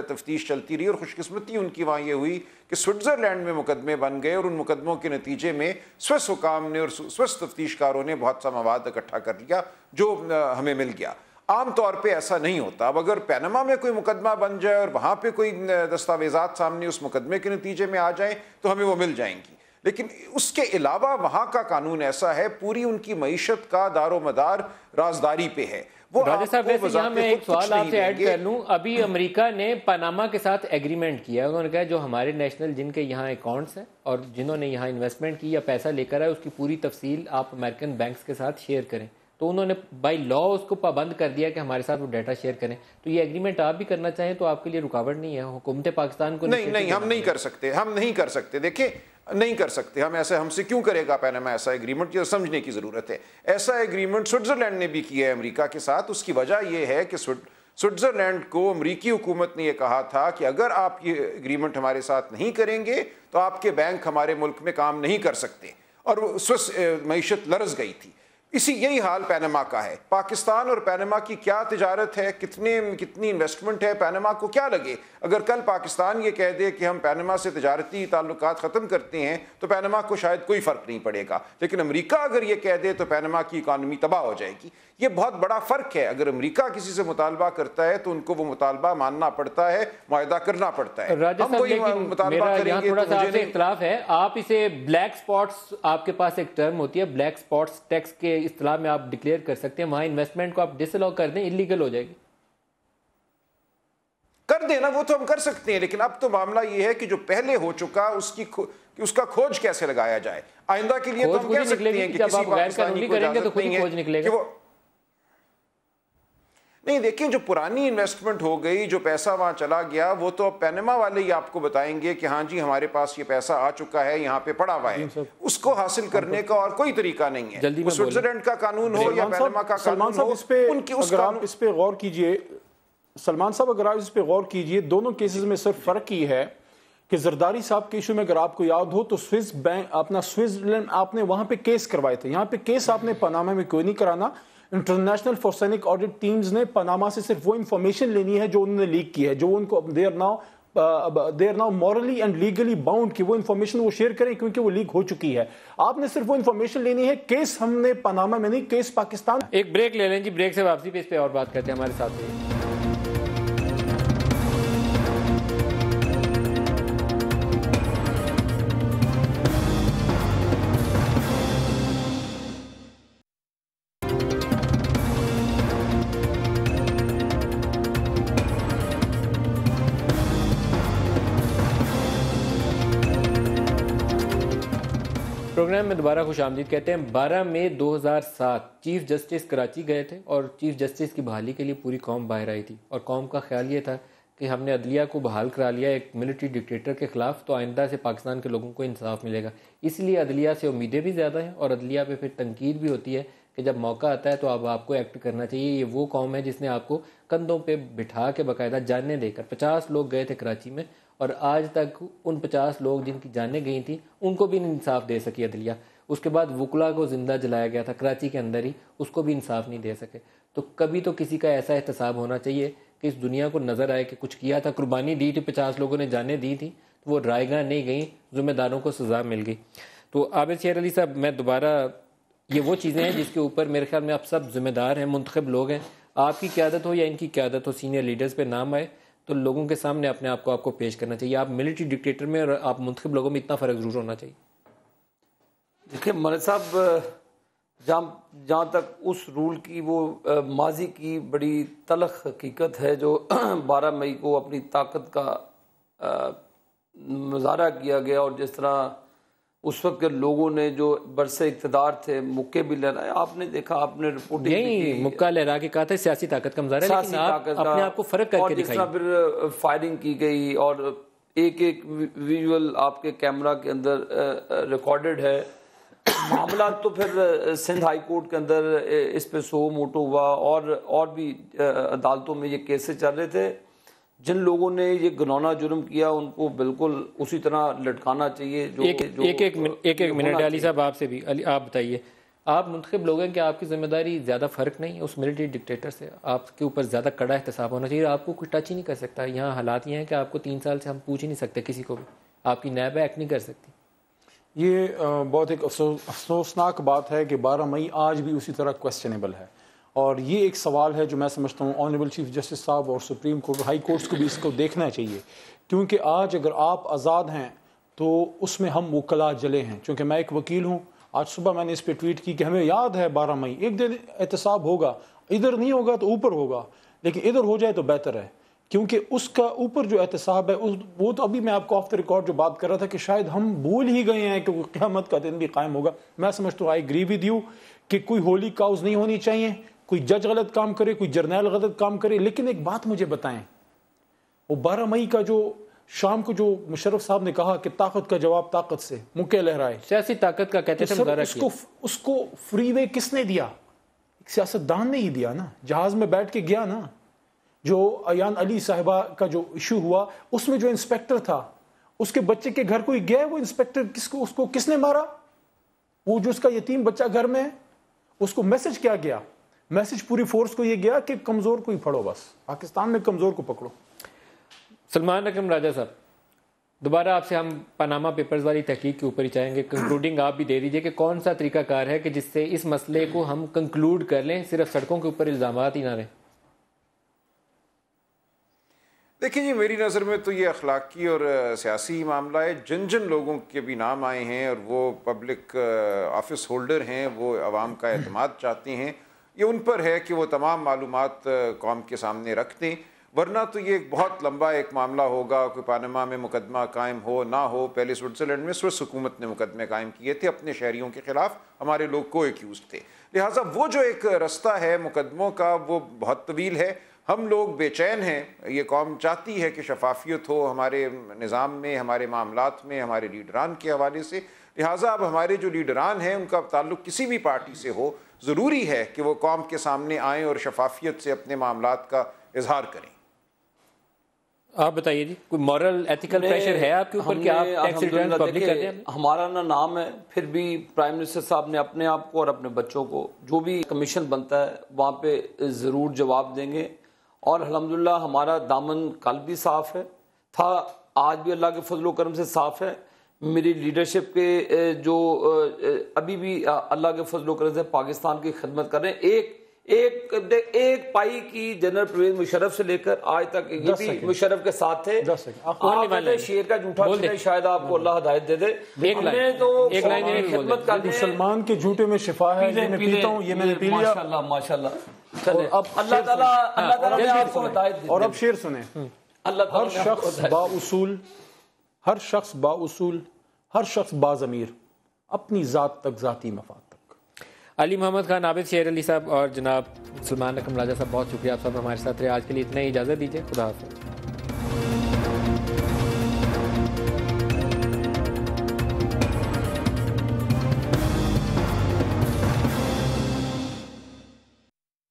तफ्तीश चलती रही और खुशकिस्मती उनकी वहाँ ये हुई कि स्विट्ज़रलैंड में मुकदमे बन गए और उन मुकदमों के नतीजे में स्विस हुकाम ने और स्विस तफ्तीशकारों ने बहुत सा मवाद इकट्ठा कर लिया जो हमें मिल गया। आम तौर पे ऐसा नहीं होता। अब अगर पैनमा में कोई मुकदमा बन जाए और वहाँ पे कोई दस्तावेज़ात सामने उस मुकदमे के नतीजे में आ जाएं तो हमें वो मिल जाएंगी। लेकिन उसके अलावा वहाँ का कानून ऐसा है, पूरी उनकी मईशत का दारो मदार राजदारी पे है। वो राजा साहब वैसे यहाँ मैं एक सवाल आपसे ऐड कर लूँ। अभी अमेरिका ने पनामा के साथ एग्रीमेंट किया, उन्होंने कहा जो हमारे नेशनल जिनके यहाँ अकाउंट्स हैं और जिन्होंने यहाँ इन्वेस्टमेंट की या पैसा लेकर आए उसकी पूरी तफसील आप अमेरिकन बैंक्स के साथ शेयर करें। तो उन्होंने बाय लॉ उसको पाबंद कर दिया कि हमारे साथ वो डाटा शेयर करें। तो ये एग्रीमेंट आप भी करना चाहें तो आपके लिए रुकावट नहीं है, हुकूमत पाकिस्तान को नहीं हम नहीं कर सकते। देखिए नहीं कर सकते हम ऐसा, हमसे क्यों करेगा पैनामा ऐसा एग्रीमेंट? ये समझने की ज़रूरत है। ऐसा एग्रीमेंट स्विट्ज़रलैंड ने भी किया है अमेरिका के साथ। उसकी वजह यह है कि स्विट्ज़रलैंड को अमरीकी हुकूमत ने यह कहा था कि अगर आप ये एग्रीमेंट हमारे साथ नहीं करेंगे तो आपके बैंक हमारे मुल्क में काम नहीं कर सकते, और स्विस मईशत लरज़ गई थी। यही हाल पैनामा का है। पाकिस्तान और पैनामा की क्या तिजारत है, कितनी इन्वेस्टमेंट है, पैनामा को क्या लगे? अगर कल पाकिस्तान ये कह दे कि हम पैनामा से तिजारती ताल्लुकात ख़त्म करते हैं तो पैनामा को शायद कोई फ़र्क नहीं पड़ेगा। लेकिन अमेरिका अगर ये कह दे तो पैनामा की इकानमी तबाह हो जाएगी। ये बहुत बड़ा फ़र्क है। अगर अमेरिका किसी से मुतालबा करता है तो उनको वो मुतालबा मानना पड़ता है, मुआहदा करना पड़ता है। हम कोई मुतालबा करेंगे तो मुझे इख्तिलाफ है। आप इसे ब्लैक स्पॉट्स, आपके पास एक टर्म होती है ब्लैक स्पॉट्स टैक्स के इस्तेलाह में आप डिक्लेयर कर सकते हैं, वहां इन्वेस्टमेंट को आप डिसअलाउ कर दें, इलीगल हो जाएगी। कर कर देना वो तो हम कर सकते हैं, लेकिन अब तो मामला ये है कि जो पहले हो चुका उसका खोज कैसे लगाया जाए। आइंदा के लिए तो हम कह सकते हैं कि किसी पाकिस्तानी को इजाजत नहीं है कि वो नहीं। देखिए, जो पुरानी इन्वेस्टमेंट हो गई, जो पैसा वहां चला गया, वो तो अब पैनमा वाले ही आपको बताएंगे कि हाँ जी हमारे पास ये पैसा आ चुका है, यहाँ पे पड़ा हुआ है। उसको हासिल करने का और कोई तरीका नहीं है। स्विट्जरलैंड का कानून हो या पैनमा का कानून हो, अगर आप इस पे गौर कीजिए सलमान साहब, अगर आप इस पे गौर कीजिए, दोनों केसेस में सिर्फ फर्क ही है कि जरदारी साहब के इशू में अगर आपको याद हो तो स्विस बैंक अपना स्विट्जरलैंड आपने वहां पे केस करवाए थे, यहाँ पे केस आपने पनामा में कोई नहीं कराना। इंटरनेशनल फोरेंसिक ऑडिट टीम्स ने पनामा से सिर्फ वो इंफॉर्मेशन लेनी है जो उन्होंने लीक की है, जो उनको they are now morally and legally bound कि वो इंफॉर्मेशन वो शेयर करें क्योंकि वो लीक हो चुकी है। आपने सिर्फ वो इंफॉर्मेशन लेनी है। केस हमने पनामा में नहीं, केस पाकिस्तान। एक ब्रेक ले लें जी, ब्रेक से वापसी पे इस पे और बात करते हैं। हमारे साथ प्रोग्राम में दोबारा खुशामदीद कहते हैं। 12 मई 2007 चीफ जस्टिस कराची गए थे और चीफ जस्टिस की बहाली के लिए पूरी कौम बाहर आई थी और कौम का ख्याल ये था कि हमने अदलिया को बहाल करा लिया एक मिलिट्री डिक्टेटर के ख़िलाफ़, तो आइंदा से पाकिस्तान के लोगों को इंसाफ मिलेगा। इसलिए अदलिया से उम्मीदें भी ज़्यादा हैं और अदलिया पे फिर तनकीद भी होती है कि जब मौका आता है तो अब आपको एक्ट करना चाहिए। ये वो कौम है जिसने आपको कंधों पे बिठा के बाकायदा जानें देकर 50 लोग गए थे कराची में और आज तक उन 50 लोग जिनकी जानें गई थी उनको भी इंसाफ दे सकी अदलिया। उसके बाद वुकला को ज़िंदा जलाया गया था कराची के अंदर ही, उसको भी इंसाफ नहीं दे सके। तो कभी तो किसी का ऐसा एहतसाब होना चाहिए कि इस दुनिया को नज़र आए कि कुछ किया था, कुर्बानी दी थी, 50 लोगों ने जानें दी थी, तो वो रायगाह नहीं गई, ज़िम्मेदारों को सज़ा मिल गई। तो आबिद शेर अली साहब, मैं दोबारा, ये वो चीज़ें हैं जिसके ऊपर मेरे ख्याल में आप सब जिम्मेदार हैं, मुंतखब लोग हैं। आपकी क़यादत हो या इनकी क़यादत हो, सीनियर लीडर्स पे नाम आए तो लोगों के सामने अपने आप को आपको पेश करना चाहिए। आप मिलिट्री डिक्टेटर में और आप मुंतखब लोगों में इतना फ़र्क ज़रूर होना चाहिए। देखिए मलिक साहब, जहाँ तक उस रूल की वो माजी की बड़ी तलख हकीकत है जो 12 मई को अपनी ताकत का मुजाहरा किया गया और जिस तरह उस वक्त के लोगों ने जो बरसे इक़्तिदार थे मुक्के भी लहराए, आपने देखा, आपने रिपोर्टिंग यही मुक्का लहरा के कहा था सियासी ताकत का मुजाहरा, लेकिन आप अपने आप को फर्क करके दिखाइए। और जिस तरह फिर फायरिंग की गई और एक एक विजुअल आपके कैमरा के अंदर रिकॉर्डेड है। मामला तो फिर सिंध हाई कोर्ट के अंदर इस पे सो मोटो हुआ और भी अदालतों में ये केसेस चल रहे थे। जिन लोगों ने ये घिनौना जुर्म किया उनको बिल्कुल उसी तरह लटकाना चाहिए। जो एक मिनट अली साहब, आपसे भी आप बताइए, आप मुंतखब लोग हैं कि आपकी जिम्मेदारी ज़्यादा फ़र्क नहीं है उस मिलिट्री डिक्टेटर से, आपके ऊपर ज़्यादा कड़ा एहतसाब होना चाहिए, आपको कोई टच ही नहीं कर सकता। यहाँ हालात ये हैं कि आपको 3 साल से हम पूछ ही नहीं सकते किसी को भी, आपकी नैब एक्ट नहीं कर सकती। ये बहुत एक अफसोसनाक बात है कि 12 मई आज भी उसी तरह क्वेश्चनेबल है और ये एक सवाल है जो मैं समझता हूँ ऑनरेबल चीफ जस्टिस साहब और सुप्रीम कोर्ट हाई कोर्ट्स को भी इसको देखना चाहिए, क्योंकि आज अगर आप आज़ाद हैं तो उसमें हम वकला जले हैं। क्योंकि मैं एक वकील हूँ, आज सुबह मैंने इस पर ट्वीट की कि हमें याद है 12 मई एक दिन एहतसाब होगा, इधर नहीं होगा तो ऊपर होगा, लेकिन इधर हो जाए तो बेहतर है, क्योंकि उसका ऊपर जो एहतसाब है वो तो अभी मैं आपको ऑफ द रिकॉर्ड जो बात कर रहा था कि शायद हम भूल ही गए हैं कि क़यामत का दिन भी कायम होगा। मैं समझता हूँ, आई एग्री विद यू कि कोई होली काउज नहीं होनी चाहिए, कोई जज गलत काम करे, कोई जर्नैल गलत काम करे, लेकिन एक बात मुझे बताएं, वो 12 मई का जो शाम को जो मुशर्रफ साहब ने कहा कि ताकत का जवाब ताकत से, मुक्के लहराए, सियासी ताकत का कहते थे, उसको फ्रीवे किसने दिया? सियासतदान ने ही दिया ना, जहाज में बैठ के गया ना। जो अयान अली साहिबा का जो इशू हुआ उसमें जो इंस्पेक्टर था उसके बच्चे के घर कोई गया, वो इंस्पेक्टर उसको किसने मारा? वो जो उसका यतीम बच्चा घर में है, उसको मैसेज क्या गया? मैसेज पूरी फोर्स को ये गया कि कमजोर को ही फड़ो, बस पाकिस्तान में कमजोर को पकड़ो। सलमान अकरम राजा साहब, दोबारा आपसे हम पनामा पेपर्स वाली तहकीक के ऊपर ही चाहेंगे, कंक्लूडिंग आप भी दे दीजिए कि कौन सा तरीकाकार है कि जिससे इस मसले को हम कंक्लूड कर लें, सिर्फ सड़कों के ऊपर इल्जामात ही ना रहें। देखिए जी, मेरी नज़र में तो ये अखलाकी और सियासी मामला है। जिन जिन लोगों के भी नाम आए हैं और वो पब्लिक ऑफिस होल्डर हैं, वो आवाम का एतमाद चाहते हैं, ये उन पर है कि वो तमाम मालूमात कौम के सामने रख दें। वरना तो ये बहुत लंबा एक मामला होगा। कोई पानामा में मुकदमा कायम हो ना हो, पहले स्विट्ज़रलैंड में स्विस हुकूमत ने मुकदमे कायम किए थे अपने शहरियों के खिलाफ, हमारे लोग को एक्यूज थे। लिहाजा वो जो एक रास्ता है मुकदमों का वो बहुत तवील है। हम लोग बेचैन हैं, ये कौम चाहती है कि शफाफियत हो हमारे निज़ाम में, हमारे मामलात में, हमारे लीडरान के हवाले से। लिहाजा अब हमारे जो लीडरान हैं उनका ताल्लुक़ किसी भी पार्टी से हो, ज़रूरी है कि वो कौम के सामने आएँ और शफाफियत से अपने मामलात का इजहार करें। आप बताइए जी, कोई मॉरल एथिकल प्रेशर है आपके ऊपर कि आप टैक्स रिटर्न पब्लिक कर दें? हमारा ना नाम है, फिर भी प्राइम मिनिस्टर साहब ने अपने आप को और अपने बच्चों को जो भी कमीशन बनता है वहाँ पे ज़रूर जवाब देंगे। और अल्हम्दुलिल्लाह हमारा दामन कल भी साफ है था, आज भी अल्लाह के फजल व करम से साफ है। मेरी लीडरशिप के जो अभी भी अल्लाह के फजल व करम से पाकिस्तान की खिदमत कर रहे हैं। एक पाई की जनरल परवेज मुशर्रफ से लेकर आज तक ये भी मुशर्रफ के साथ थे। आप शेर का झूठा बोले, शायद आपको अल्लाह हिदायत दे दे। एक लाइन खिदमत करनी है। सलमान के झूठे में शिफा है, ये मैं पीता हूँ, ये मैंने पी लिया। माशाल्लाह माशाल्लाह। चले अब अल्लाह ताला ने आपको हिदायत दी। और अब शेर सुने, हर शख्स बाउसूल, हर शख्स बाउसूल, हर शख्स बाज़मीर अपनी ज़ात तक, ज़ाती मफाद तक। अली मोहम्मद खान, आबिद शेर अली साहब और जनाब सलमान अकरम राजा साहब, बहुत शुक्रिया आप सब हमारे साथ रहे। आज के लिए इतना ही, इजाज़त दीजिए। खुदा हाफ़िज़।